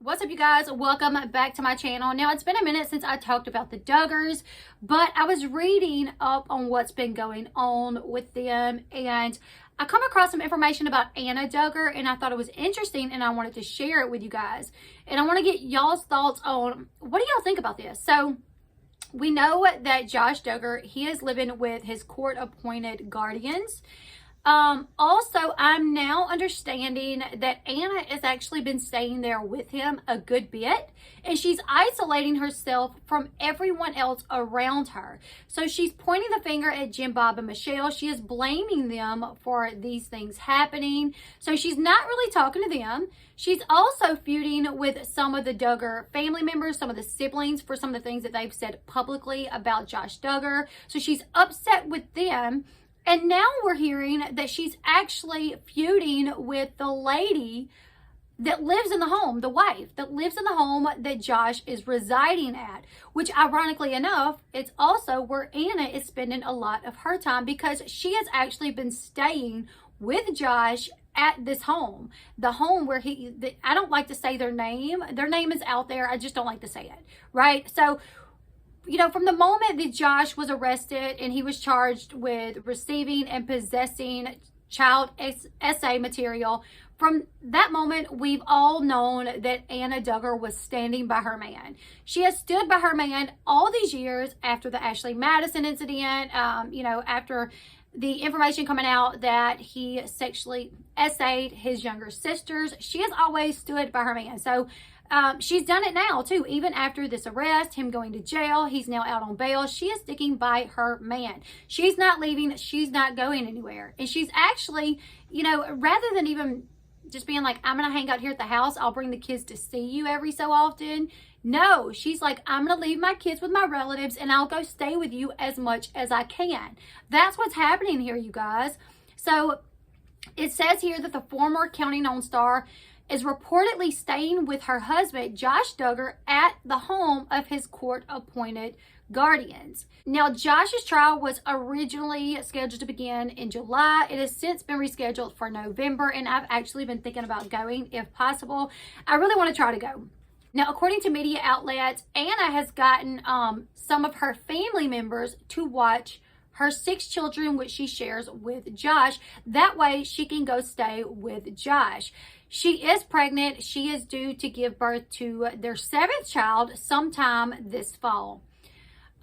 What's up, you guys? Welcome back to my channel. Now, it's been a minute since I talked about the Duggars, but I was reading up on what's been going on with them, and I come across some information about Anna Duggar, and I thought it was interesting, and I wanted to share it with you guys. And I want to get y'all's thoughts on, what do y'all think about this? So, we know that Josh Duggar, he is living with his court-appointed guardians. Also, I'm now understanding that Anna has actually been staying there with him a good bit, and she's isolating herself from everyone else around her. So she's pointing the finger at Jim, Bob, and Michelle. She is blaming them for these things happening. So she's not really talking to them. She's also feuding with some of the Duggar family members, some of the siblings, for some of the things that they've said publicly about Josh Duggar. So she's upset with them. And now we're hearing that she's actually feuding with the lady that lives in the home, the wife that lives in the home that Josh is residing at, which ironically enough, it's also where Anna is spending a lot of her time, because she has actually been staying with Josh at this home, the home where I don't like to say their name is out there, I just don't like to say it, right? So, you know, from the moment that Josh was arrested and he was charged with receiving and possessing child essay material, from that moment, we've all known that Anna Duggar was standing by her man. She has stood by her man all these years after the Ashley Madison incident, after the information coming out that he sexually essayed his younger sisters. She has always stood by her man. So she's done it now too. Even after this arrest, him going to jail, he's now out on bail. She is sticking by her man. She's not leaving. She's not going anywhere. And she's actually, rather than even just being like, I'm going to hang out here at the house, I'll bring the kids to see you every so often. No, she's like, I'm going to leave my kids with my relatives and I'll go stay with you as much as I can. That's what's happening here, you guys. So it says here that the former County Known star is reportedly staying with her husband, Josh Duggar, at the home of his court-appointed guardians. Now, Josh's trial was originally scheduled to begin in July. It has since been rescheduled for November, and I've actually been thinking about going if possible. I really want to try to go. Now, according to media outlets, Anna has gotten some of her family members to watch her 6 children, which she shares with Josh. That way, she can go stay with Josh. She is pregnant. She is due to give birth to their 7th child sometime this fall.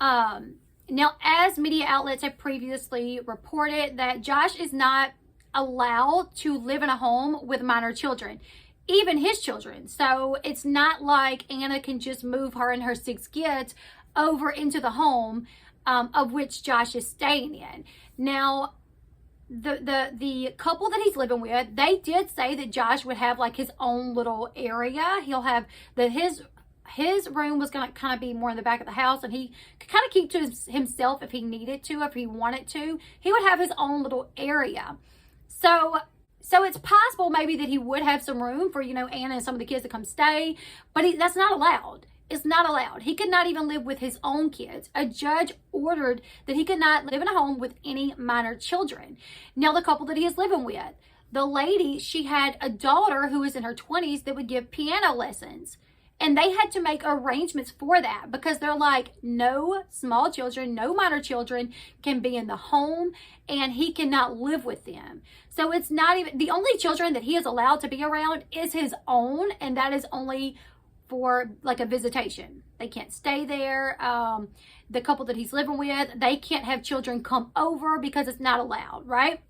Now, as media outlets have previously reported, that Josh is not allowed to live in a home with minor children, even his children. So it's not like Anna can just move her and her 6 kids over into the home of which Josh is staying in. Now, the couple that he's living with, they did say that Josh would have like his own little area. He'll have his room was going to kind of be more in the back of the house, and he could kind of keep to himself if he needed to, if he wanted to. He would have his own little area. So it's possible maybe that he would have some room for, Anna and some of the kids to come stay, but that's not allowed. It's not allowed. He could not even live with his own kids. A judge ordered that he could not live in a home with any minor children. Now, the couple that he is living with, the lady, she had a daughter who was in her 20s that would give piano lessons. And they had to make arrangements for that, because they're like, no small children, no minor children can be in the home, and he cannot live with them. So it's not even, the only children that he is allowed to be around is his own, and that is only for like a visitation. They can't stay there. The couple that he's living with, they can't have children come over because it's not allowed, right?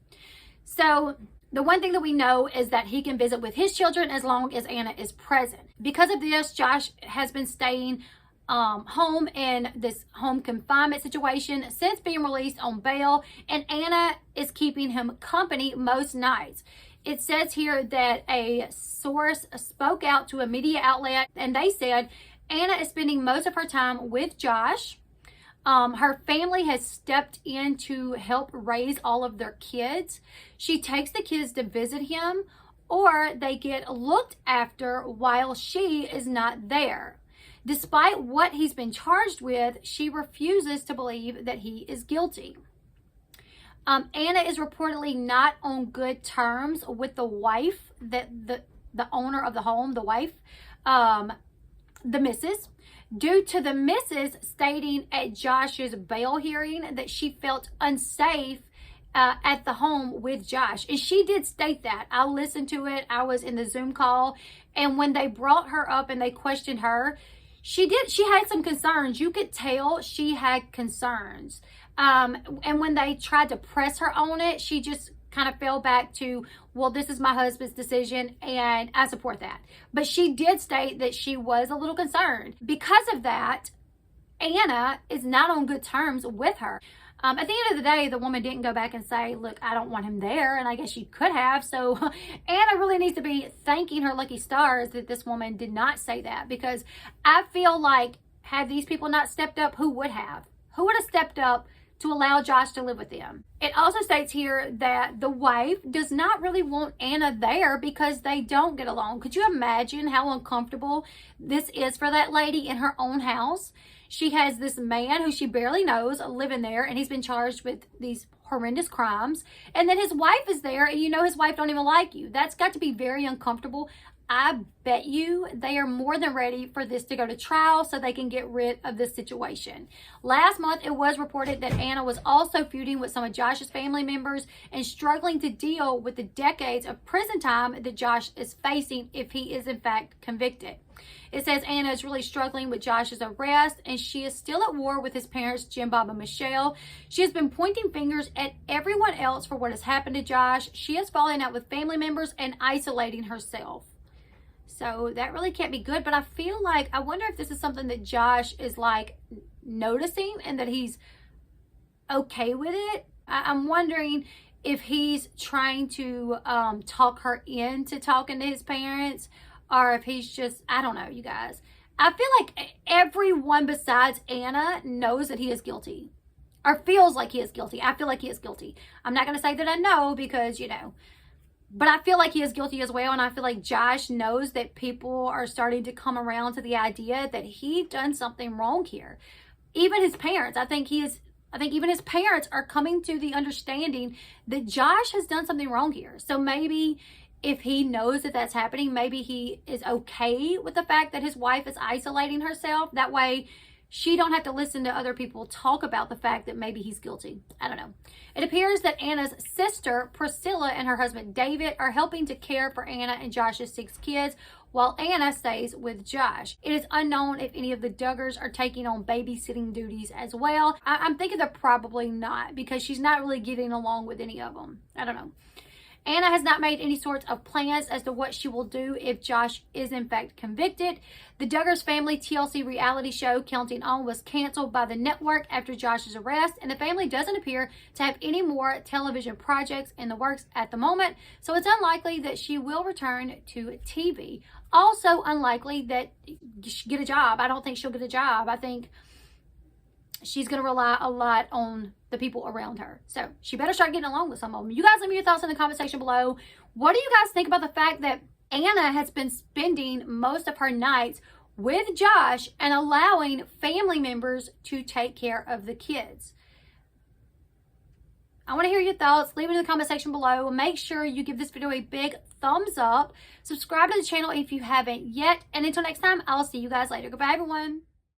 So the one thing that we know is that he can visit with his children as long as Anna is present. Because of this, Josh has been staying home in this home confinement situation since being released on bail, and Anna is keeping him company most nights. It says here that a source spoke out to a media outlet, and they said Anna is spending most of her time with Josh. Her family has stepped in to help raise all of their kids. She takes the kids to visit him, or they get looked after while she is not there. Despite what he's been charged with, she refuses to believe that he is guilty. Anna is reportedly not on good terms with the wife, that the owner of the home, the wife. the missus, due to the missus stating at Josh's bail hearing that she felt unsafe at the home with Josh. And she did state that. I listened to it. I was in the Zoom call. And when they brought her up and they questioned her, she had some concerns. You could tell she had concerns. And when they tried to press her on it, she just kind of fell back to, well, this is my husband's decision and I support that. But she did state that she was a little concerned. Because of that, Anna is not on good terms with her. At the end of the day, the woman didn't go back and say, look, I don't want him there. And I guess she could have. So Anna really needs to be thanking her lucky stars that this woman did not say that. Because I feel like had these people not stepped up, who would have? Who would have stepped up to allow Josh to live with them? It also states here that the wife does not really want Anna there because they don't get along. Could you imagine how uncomfortable this is for that lady in her own house? She has this man who she barely knows living there, and he's been charged with these horrendous crimes. And then his wife is there, and you know his wife don't even like you. That's got to be very uncomfortable. I bet you they are more than ready for this to go to trial so they can get rid of this situation. Last month, it was reported that Anna was also feuding with some of Josh's family members and struggling to deal with the decades of prison time that Josh is facing if he is in fact convicted. It says Anna is really struggling with Josh's arrest, and she is still at war with his parents, Jim, Bob, and Michelle. She has been pointing fingers at everyone else for what has happened to Josh. She is falling out with family members and isolating herself. So that really can't be good. But I feel like, I wonder if this is something that Josh is like noticing and that he's okay with it. I'm wondering if he's trying to talk her into talking to his parents, or if he's just, I don't know, you guys. I feel like everyone besides Anna knows that he is guilty, or feels like he is guilty. I feel like he is guilty. I'm not going to say that I know because, you know, but I feel like he is guilty as well. And I feel like Josh knows that people are starting to come around to the idea that he done something wrong here. Even his parents, I think even his parents are coming to the understanding that Josh has done something wrong here. So maybe if he knows that that's happening, maybe he is okay with the fact that his wife is isolating herself. That way she don't have to listen to other people talk about the fact that maybe he's guilty. I don't know. It appears that Anna's sister, Priscilla, and her husband, David, are helping to care for Anna and Josh's 6 kids while Anna stays with Josh. It is unknown if any of the Duggars are taking on babysitting duties as well. I'm thinking they're probably not because she's not really getting along with any of them. I don't know. Anna has not made any sorts of plans as to what she will do if Josh is in fact convicted. The Duggars family TLC reality show Counting On was canceled by the network after Josh's arrest, and the family doesn't appear to have any more television projects in the works at the moment, so it's unlikely that she will return to TV. Also unlikely that she get a job. I don't think she'll get a job. I think she's going to rely a lot on the people around her. So she better start getting along with some of them. You guys, let me your thoughts in the comment section below. What do you guys think about the fact that Anna has been spending most of her nights with Josh and allowing family members to take care of the kids? I want to hear your thoughts. Leave it in the comment section below. Make sure you give this video a big thumbs up. Subscribe to the channel if you haven't yet. And until next time, I'll see you guys later. Goodbye, everyone.